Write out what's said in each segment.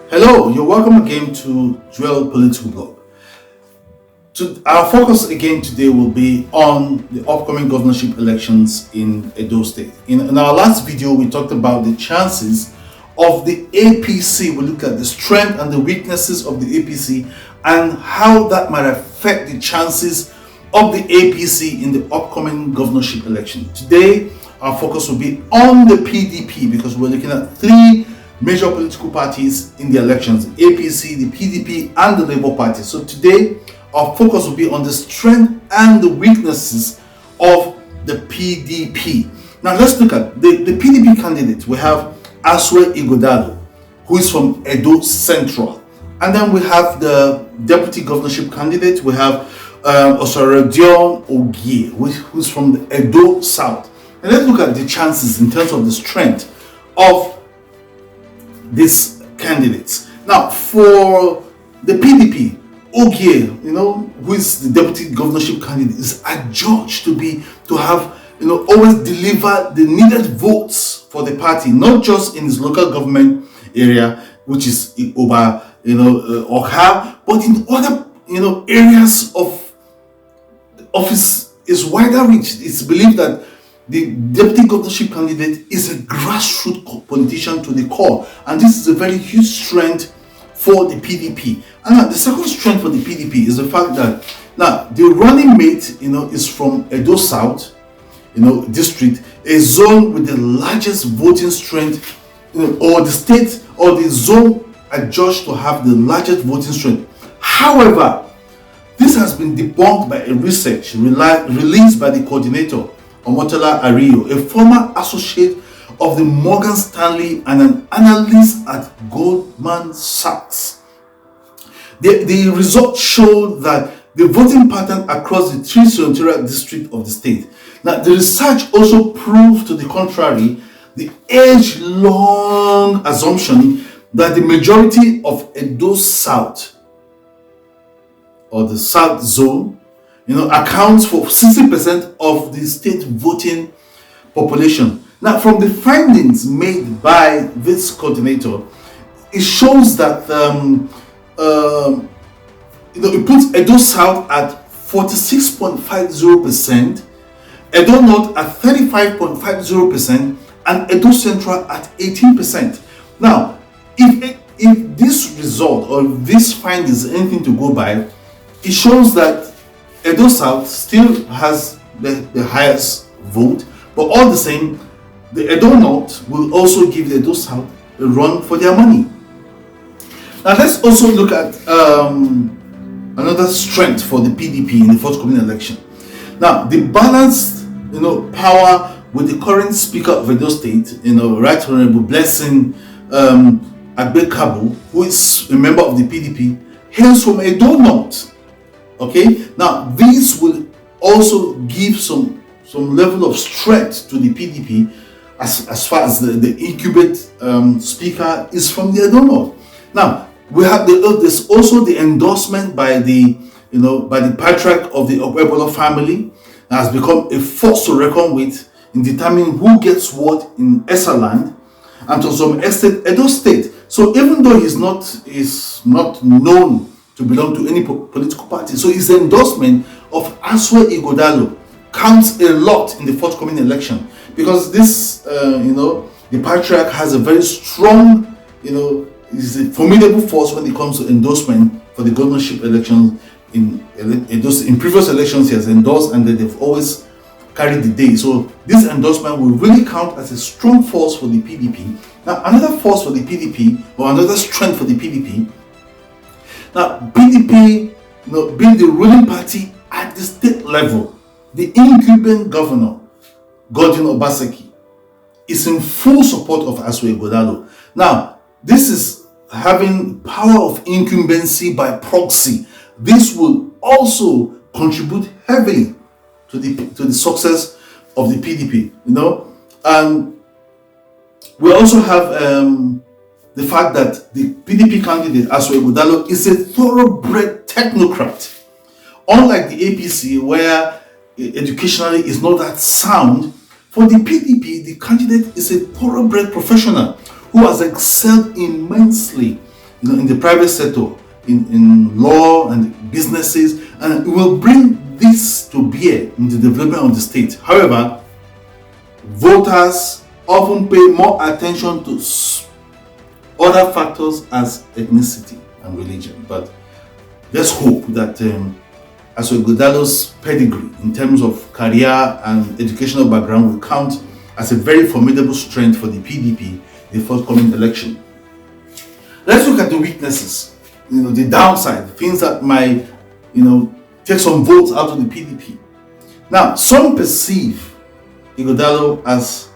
Hello, you're welcome again to Dwell Political Blog. Our focus again today will be on the upcoming governorship elections in Edo State. In our last video, we talked about the chances of the APC. We looked at the strength and the weaknesses of the APC and how that might affect the chances of the APC in the upcoming governorship election. Today, our focus will be on the PDP because we're looking at three major political parties in the elections: the APC, the PDP, and the Labour Party. So today, our focus will be on the strength and the weaknesses of the PDP. Now let's look at the PDP candidate. We have Asue Ighodalo, who is from Edo Central. And then we have the deputy governorship candidate. We have Asue Ighodalo, who's from the Edo South. And let's look at the chances in terms of the strength of these candidates. Now, for the PDP, Ogie, who is the deputy governorship candidate, is adjudged to have always deliver the needed votes for the party, not just in his local government area, which is Oba, Oka, but in other areas of his wider reach. It's believed that the deputy governorship candidate is a grassroots politician to the core, and this is a very huge strength for the PDP. And now the second strength for the PDP is the fact that now the running mate, is from Edo South, district, a zone with the largest voting strength, or the state or the zone adjudged to have the largest voting strength. However, this has been debunked by a research released by the coordinator Omotola Ario, a former associate of the Morgan Stanley and an analyst at Goldman Sachs. The results show that the voting pattern across the three senatorial districts of the state. Now, the research also proved to the contrary the age-long assumption that the majority of Edo South, or the South Zone, accounts for 60% of the state voting population. Now, from the findings made by this coordinator, it shows that it puts Edo South at 46.50%, Edo North at 35.50%, and Edo Central at 18%. Now, if this result or this findings is anything to go by, it shows that Edo South still has the highest vote, but all the same, the Edo North will also give the Edo South a run for their money. Now let's also look at another strength for the PDP in the forthcoming election. Now, the balanced power with the current Speaker of Edo State, Right Honorable Blessing Agbe-Kabu, who is a member of the PDP, hails from Edo North. Okay, now this will also give some level of strength to the PDP as far as the incumbent speaker is from the Edo North. Now we have there's also the endorsement by the patriarch of the Okwebolo family that has become a force to reckon with in determining who gets what in Esaland and to some extent Edo State. So even though he's not known to belong to any political party, so his endorsement of Asue Ighodalo counts a lot in the forthcoming election, because this the patriarch has a very strong is a formidable force when it comes to endorsement for the governorship elections. In previous elections he has endorsed, and they've always carried the day. So this endorsement will really count as a strong force for the PDP. Now, another force for the PDP, or another strength for the PDP. Now, PDP, being the ruling party at the state level, the incumbent governor, Godwin Obaseki, is in full support of Asue Ighodalo. Now, this is having power of incumbency by proxy. This will also contribute heavily to the success of the PDP. And we also have the fact that the PDP candidate, Asue Ighodalo, is a thoroughbred technocrat. Unlike the APC, where educationally is not that sound, for the PDP, the candidate is a thoroughbred professional who has excelled immensely in the private sector, in law and businesses, and it will bring this to bear in the development of the state. However, voters often pay more attention to other factors as ethnicity and religion. But let's hope that Asue Ighodalo's pedigree in terms of career and educational background will count as a very formidable strength for the PDP in the forthcoming election. Let's look at the weaknesses, the downside, things that might, take some votes out of the PDP. Now, some perceive Ighodalo as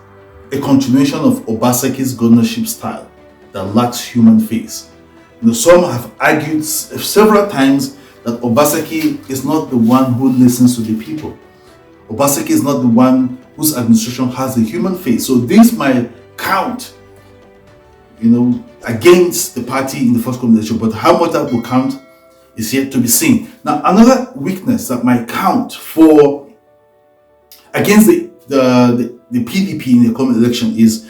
a continuation of Obaseki's governorship style that lacks human face. Some have argued several times that Obaseki is not the one who listens to the people. Obaseki is not the one whose administration has a human face. So this might count, against the party in the forthcoming election. But how much that will count is yet to be seen. Now, another weakness that might count against the PDP in the coming election is,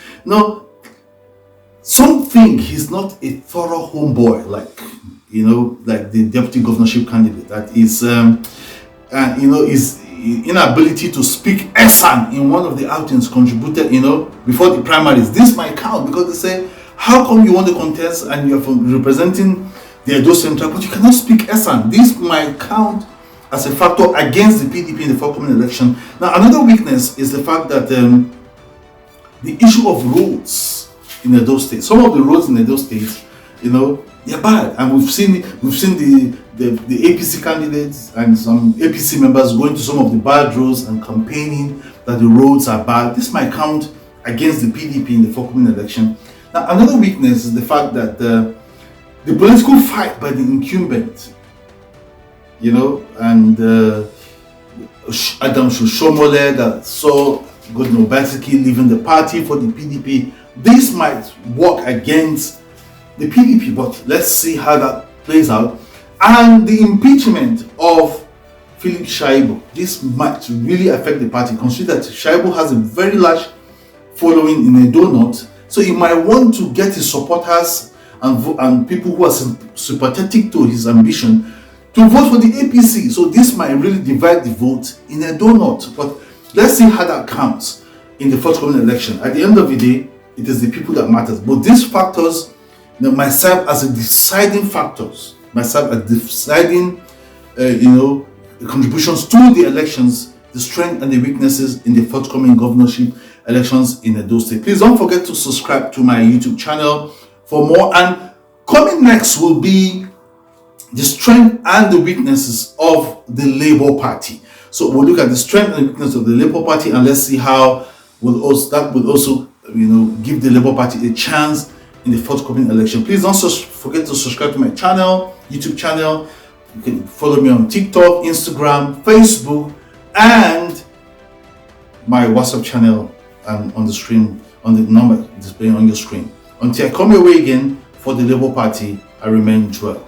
some think he's not a thorough homeboy, like the deputy governorship candidate. That is, his inability to speak Esan in one of the outings contributed, before the primaries. This might count because they say, how come you want to contest and you're representing the Edo Central, but you cannot speak Esan? This might count as a factor against the PDP in the forthcoming election. Now, another weakness is the fact that the issue of roads in Edo State. Some of the roads in Edo State, they're bad, and we've seen the APC candidates and some APC members going to some of the bad roads and campaigning that the roads are bad. This might count against the PDP in the forthcoming election. Now, another weakness is the fact that the political fight by the incumbent, and Adam Shoshomole that saw Godwin Obaseki leaving the party for the PDP, this might work against the PDP, but let's see how that plays out. And the impeachment of Philip Shaibu, this might really affect the party. Consider that Shaibu has a very large following in Edo North, so he might want to get his supporters and people who are sympathetic to his ambition to vote for the APC. So this might really divide the vote in Edo North. But let's see how that counts in the forthcoming election. At the end of the day, it is the people that matters. But these factors might serve as a deciding factors, contributions to the elections, the strength and the weaknesses in the forthcoming governorship elections in Edo State. Please don't forget to subscribe to my YouTube channel for more. And coming next will be the strength and the weaknesses of the Labour Party. So we'll look at the strength and weakness of the Labour Party, and let's see how that will also give the Labour Party a chance in the forthcoming election. Please don't forget to subscribe to my channel, YouTube channel. You can follow me on TikTok, Instagram, Facebook, and my WhatsApp channel on the screen, on the number displaying on your screen. Until I come your way again for the Labour Party, I remain Joel.